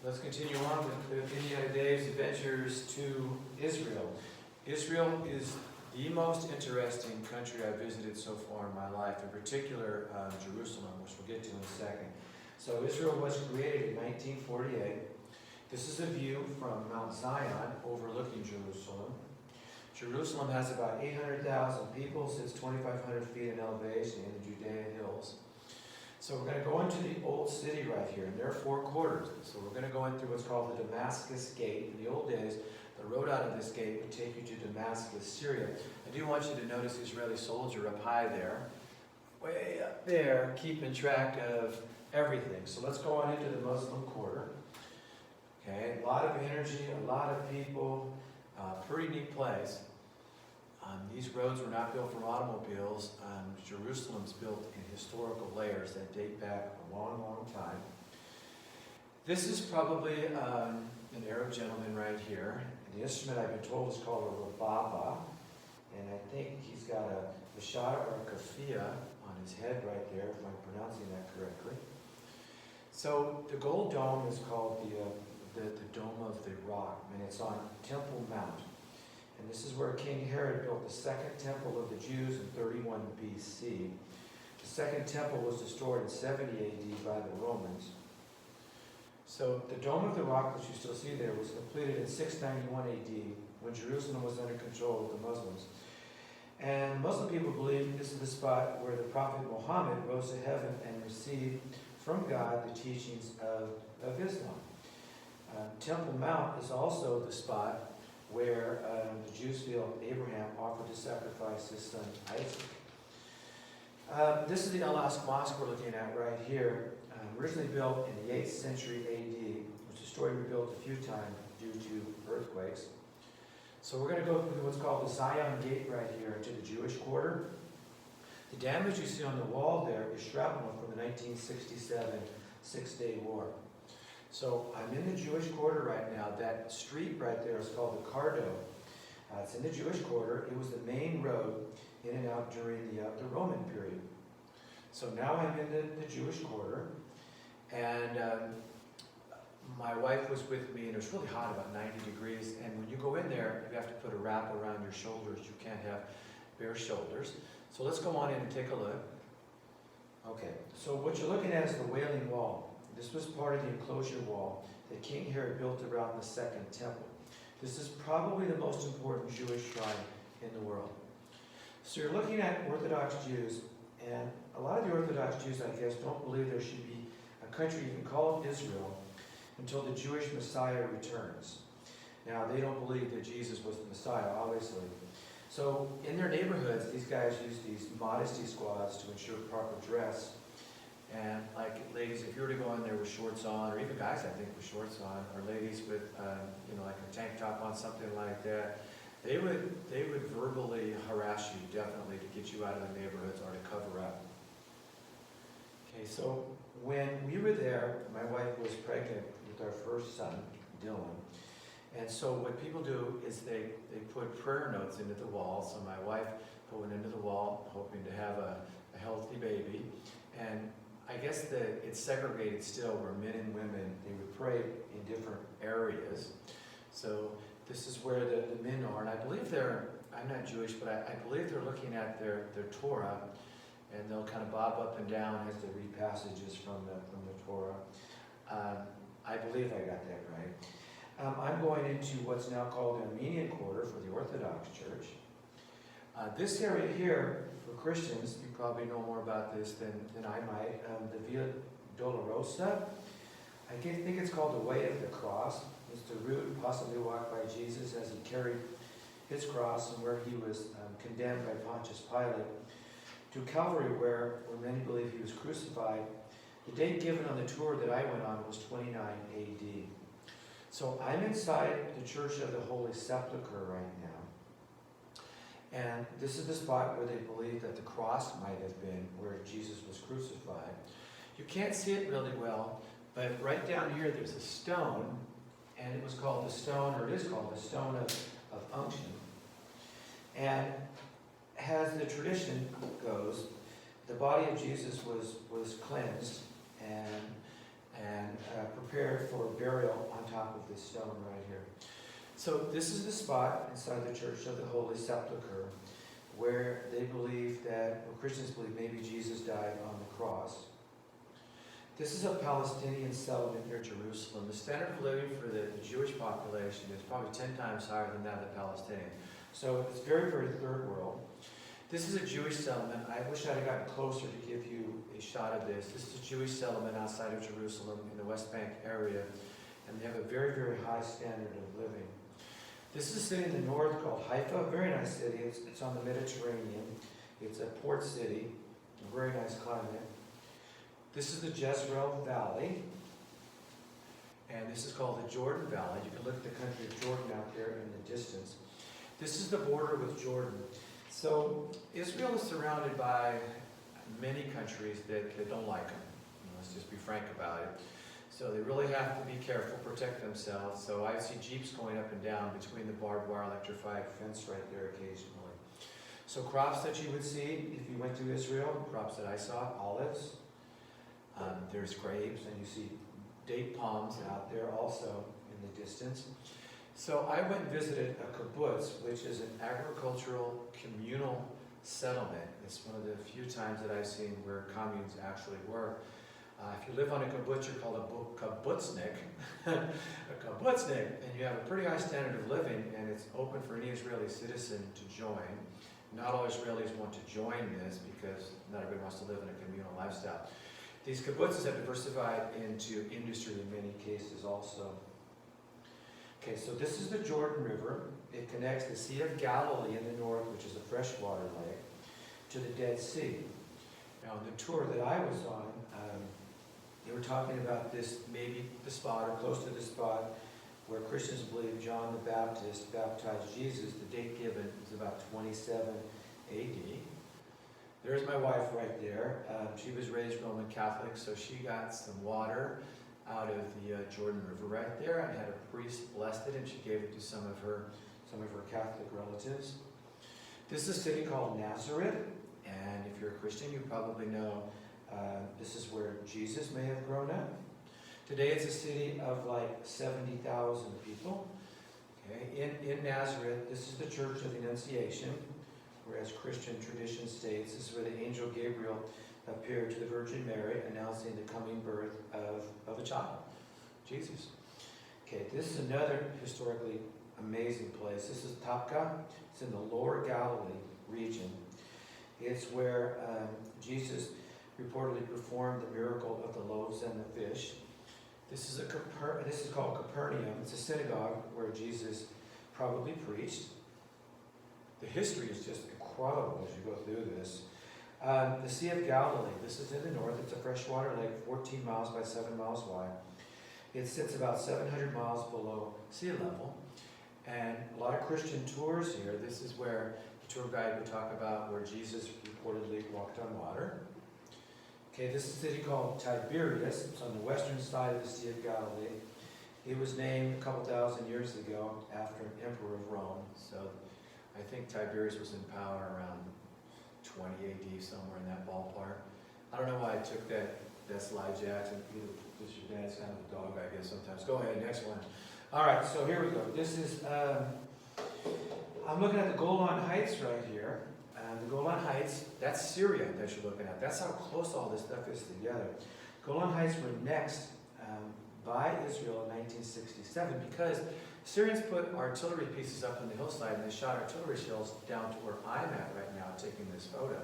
Let's continue on with Ingetti Dave's adventures to Israel. Israel is the most interesting country I've visited so far in my life, in particular Jerusalem, which we'll get to in a second. So Israel was created in 1948. This is a view from Mount Zion overlooking Jerusalem. Jerusalem has about 800,000 people, sits 2,500 feet in elevation in the Judean hills. So we're going to go into the old city right here, and there are four quarters. So we're going to go in through what's called the Damascus Gate. In the old days, the road out of this gate would take you to Damascus, Syria. I do want you to notice the Israeli soldier up high there, way up there, keeping track of everything. So let's go on into the Muslim quarter. Okay, a lot of energy, a lot of people, pretty neat place. These roads were not built for automobiles. Jerusalem's built in historical layers that date back a long, long time. This is probably an Arab gentleman right here. The instrument, I've been told, is called a rababa. And I think he's got a shada or a kafia on his head right there, if I'm pronouncing that correctly. So the gold dome is called the Dome of the Rock, and it's on Temple Mount. And this is where King Herod built the second temple of the Jews in 31 BC. The second temple was destroyed in 70 AD by the Romans. So the Dome of the Rock, which you still see there, was completed in 691 AD when Jerusalem was under control of the Muslims. And Muslim people believe this is the spot where the Prophet Muhammad rose to heaven and received from God the teachings of Islam. Temple Mount is also the spot where the Jews feel Abraham offered to sacrifice his son Isaac. This is the Mosque we're looking at right here, originally built in the 8th century AD, was destroyed and rebuilt a few times due to earthquakes. So we're going to go through what's called the Zion Gate right here into the Jewish quarter. The damage you see on the wall there is shrapnel from the 1967 Six-Day War. So I'm in the Jewish quarter right now. That street right there is called the Cardo. It's in the Jewish quarter. It was the main road in and out during the Roman period. So now I'm in the Jewish quarter, and my wife was with me, and it was really hot, about 90 degrees. And when you go in there, you have to put a wrap around your shoulders. You can't have bare shoulders. So let's go on in and take a look. Okay, so what you're looking at is the Wailing Wall. This was part of the enclosure wall that King Herod built around the Second Temple. This is probably the most important Jewish shrine in the world. So you're looking at Orthodox Jews, and a lot of the Orthodox Jews, I guess, don't believe there should be a country even called Israel until the Jewish Messiah returns. Now, they don't believe that Jesus was the Messiah, obviously. So in their neighborhoods, these guys use these modesty squads to ensure proper dress. And like ladies, if you were to go in there with shorts on, or even guys, I think, with shorts on, or ladies with, like a tank top on, something like that, they would verbally harass you, definitely, to get you out of the neighborhoods or to cover up. Okay, so when we were there, my wife was pregnant with our first son, Dylan. And so what people do is they put prayer notes into the wall. So my wife put one into the wall, hoping to have a healthy baby. And I guess that it's segregated still, where men and women, they would pray in different areas. So this is where the men are, and I believe I'm not Jewish, but I believe they're looking at their Torah, and they'll kind of bob up and down as they read passages from the Torah. I believe I got that right. I'm going into what's now called the Armenian Quarter for the Orthodox Church. This area here, for Christians, you probably know more about this than I might, the Via Dolorosa. I think it's called the Way of the Cross. It's the route possibly walked by Jesus as he carried his cross and where he was condemned by Pontius Pilate, to Calvary, where many believe he was crucified. The date given on the tour that I went on was 29 AD. So I'm inside the Church of the Holy Sepulchre right now. And this is the spot where they believe that the cross might have been where Jesus was crucified. You can't see it really well, but right down here there's a stone, and it was called the stone, or it is called the Stone of Unction. And as the tradition goes, the body of Jesus was cleansed, and and prepared for burial on top of this stone right here. So this is the spot inside the Church of the Holy Sepulchre where they believe that, or Christians believe, maybe Jesus died on the cross. This is a Palestinian settlement near Jerusalem. The standard of living for the Jewish population is probably 10 times higher than that of the Palestinian. So it's very, very third world. This is a Jewish settlement. I wish I'd have gotten closer to give you a shot of this. This is a Jewish settlement outside of Jerusalem in the West Bank area, and they have a very, very high standard of living. This is a city in the north called Haifa, a very nice city. It's on the Mediterranean. It's a port city, a very nice climate. This is the Jezreel Valley, and this is called the Jordan Valley. You can look at the country of Jordan out there in the distance. This is the border with Jordan. So Israel is surrounded by many countries that don't like them. Let's just be frank about it. So they really have to be careful, protect themselves. So I see jeeps going up and down between the barbed wire electrified fence right there occasionally. So crops that you would see if you went to Israel, crops that I saw, olives. There's grapes, and you see date palms out there also in the distance. So I went and visited a kibbutz, which is an agricultural communal settlement. It's one of the few times that I've seen where communes actually work. If you live on a kibbutz, you're called a kibbutznik, and you have a pretty high standard of living, and it's open for any Israeli citizen to join. Not all Israelis want to join this because not everybody wants to live in a communal lifestyle. These kibbutzes have diversified into industry in many cases also. Okay, so this is the Jordan River. It connects the Sea of Galilee in the north, which is a freshwater lake, to the Dead Sea. Now, on the tour that I was on, they were talking about this, maybe the spot or close to the spot where Christians believe John the Baptist baptized Jesus. The date given is about 27 AD. There's my wife right there. She was raised Roman Catholic, so she got some water out of the Jordan River right there, and had a priest blessed it, and she gave it to some of her Catholic relatives. This is a city called Nazareth, and if you're a Christian, you probably know this is where Jesus may have grown up. Today it's a city of like 70,000 people. Okay, in Nazareth, this is the Church of the Annunciation, whereas Christian tradition states this is where the angel Gabriel appeared to the Virgin Mary, announcing the coming birth of a child, Jesus. Okay, this is another historically amazing place. This is Tapka. It's in the Lower Galilee region. It's where Jesus reportedly performed the miracle of the loaves and the fish. This is called Capernaum. It's a synagogue where Jesus probably preached. The history is just incredible as you go through this. The Sea of Galilee, this is in the north. It's a freshwater lake, 14 miles by 7 miles wide. It sits about 700 miles below sea level. And a lot of Christian tours here. This is where the tour guide would talk about where Jesus reportedly walked on water. Okay, this is a city called Tiberius. It's on the western side of the Sea of Galilee. It was named a couple thousand years ago after an emperor of Rome. So I think Tiberius was in power around 20 AD, somewhere in that ballpark. I don't know why I took that slide, Jackson. Because your dad's kind of a dog, I guess, sometimes. Go ahead, next one. All right, so here we go. This is, I'm looking at the Golan Heights right here. The Golan Heights, that's Syria that you're looking at. That's how close all this stuff is together. Golan Heights were next by Israel in 1967 because Syrians put artillery pieces up on the hillside, and they shot artillery shells down to where I'm at right now taking this photo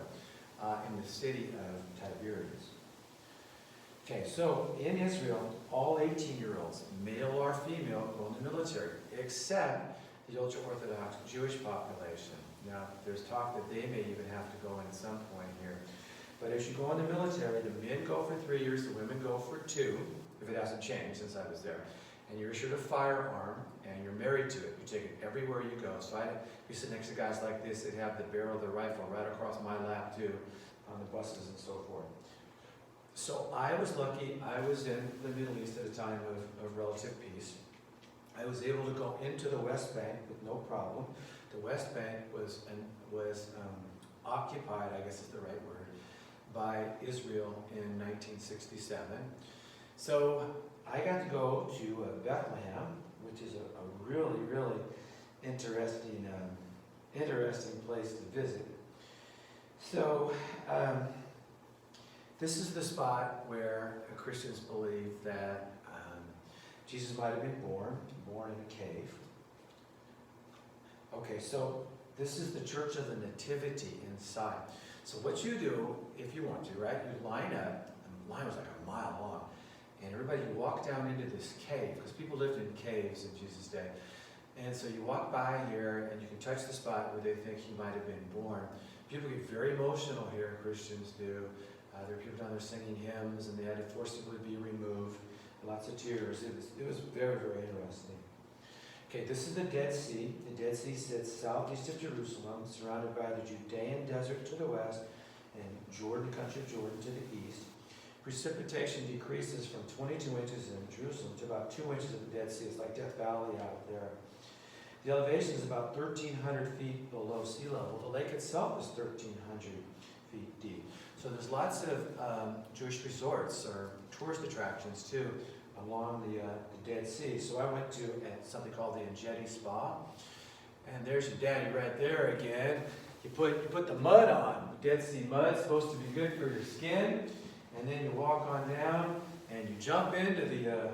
in the city of Tiberius. Okay, so in Israel, all 18-year-olds, male or female, go in the military, except the ultra-Orthodox Jewish population. Now, there's talk that they may even have to go in at some point here. But as you go in the military, the men go for 3 years, the women go for 2, if it hasn't changed since I was there. And you're issued a firearm, and you're married to it. You take it everywhere you go. So we sit next to guys like this that have the barrel of the rifle right across my lap, too, on the buses and so forth. So I was lucky. I was in the Middle East at a time of relative peace. I was able to go into the West Bank with no problem. The West Bank was occupied, I guess is the right word, by Israel in 1967. So I got to go to Bethlehem, which is a really, really interesting place to visit. So this is the spot where Christians believe that Jesus might have been born in a cave. Okay, so this is the Church of the Nativity inside. So what you do, if you want to, right, you line up, and the line was like a mile long, and everybody walk down into this cave, because people lived in caves in Jesus' day. And so you walk by here, and you can touch the spot where they think he might have been born. People get very emotional here, Christians do. There are people down there singing hymns, and they had to forcibly be removed. Lots of tears. It was very, very interesting. Okay, this is the Dead Sea. The Dead Sea sits southeast of Jerusalem, surrounded by the Judean desert to the west and Jordan, country of Jordan, to the east. Precipitation decreases from 22 inches in Jerusalem to about 2 inches at the Dead Sea. It's like Death Valley out there. The elevation is about 1,300 feet below sea level. The lake itself is 1,300 feet deep. So there's lots of Jewish resorts or tourist attractions too along the Dead Sea. So I went to something called the Ingetti Spa, and there's your daddy right there again. You put the mud on. Dead Sea mud's supposed to be good for your skin, and then you walk on down and you jump into the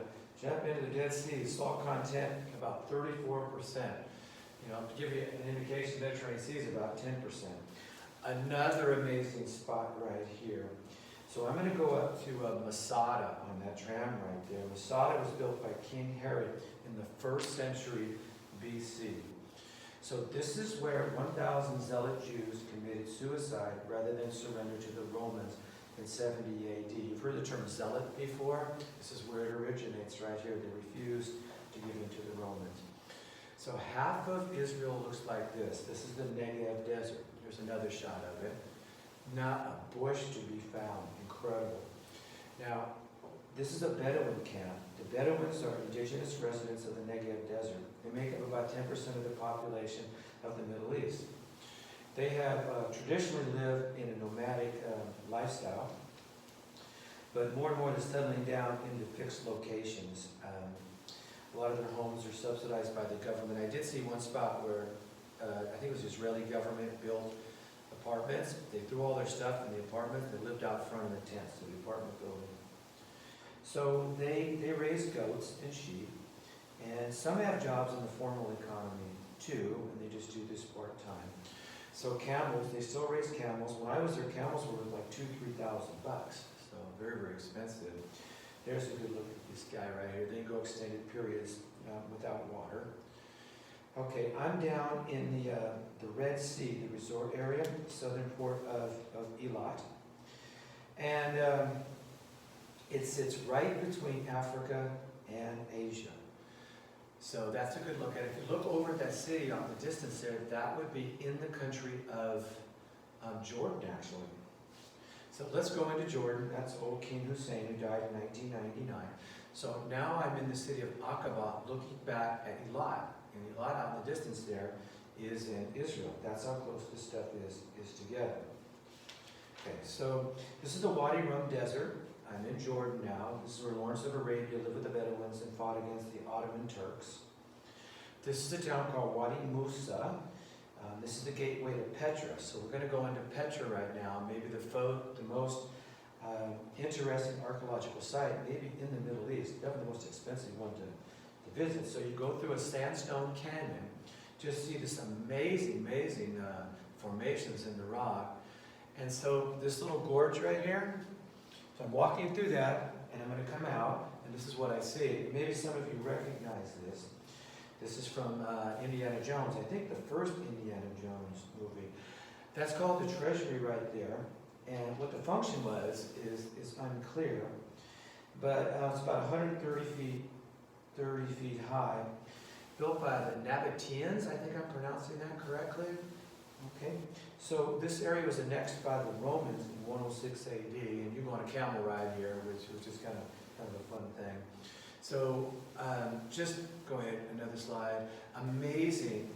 Dead Sea. Salt content about 34%. You know, to give you an indication, the Mediterranean Sea is about 10%. Another amazing spot right here. So I'm going to go up to Masada on that tram right there. Masada was built by King Herod in the 1st century BC. So this is where 1,000 zealot Jews committed suicide rather than surrender to the Romans in 70 AD. You've heard the term zealot before. This is where it originates right here. They refused to give in to the Romans. So half of Israel looks like this. This is the Negev desert. Here's another shot of it. Not a bush to be found. Incredible. Now, this is a Bedouin camp. The Bedouins are indigenous residents of the Negev desert. They make up about 10% of the population of the Middle East. They have traditionally lived in a nomadic lifestyle, but more and more they're settling down into fixed locations. A lot of their homes are subsidized by the government. I did see one spot where I think it was Israeli government built apartments. They threw all their stuff in the apartments. They lived out front in the tents of the apartment building. So they raise goats and sheep, and some have jobs in the formal economy too, and they just do this part-time. So camels, they still raise camels. When I was there, camels were worth like $2,000-3,000 bucks. So very, very expensive. There's a good look at this guy right here. They go extended periods without water. Okay, I'm down in the Red Sea, the resort area, the southern port of Eilat. And it sits right between Africa and Asia. So that's a good look at it. If you look over at that city on the distance there, that would be in the country of Jordan, actually. So let's go into Jordan. That's old King Hussein, who died in 1999. So now I'm in the city of Aqaba, looking back at Eilat. And Eilat out in the distance there is in Israel. That's how close this stuff is together. Okay, so this is the Wadi Rum Desert. I'm in Jordan now. This is where Lawrence of Arabia lived with the Bedouins and fought against the Ottoman Turks. This is a town called Wadi Musa. This is the gateway to Petra. So we're going to go into Petra right now, maybe the most interesting archaeological site, maybe in the Middle East, definitely the most expensive one to visit. So you go through a sandstone canyon, just see this amazing formations in the rock. And so this little gorge right here, so I'm walking through that, and I'm going to come out, and this is what I see. Maybe some of you recognize this. This is from Indiana Jones, I think the first Indiana Jones movie. That's called the Treasury right there, and what the function was is unclear, but it's about 130 feet high, built by the Nabateans. I think I'm pronouncing that correctly. Okay, so this area was annexed by the Romans in 106 AD, and you go on a camel ride here, which is kind of a fun thing. So just go ahead, another slide. Amazing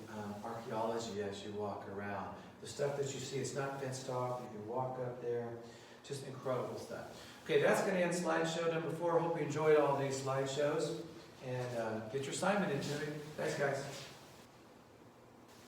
archaeology as you walk around. The stuff that you see, it's not fenced off. You can walk up there. Just incredible stuff. Okay, that's going to end slideshow number 4. Hope you enjoyed all these slideshows. And get your assignment into me. Thanks, guys.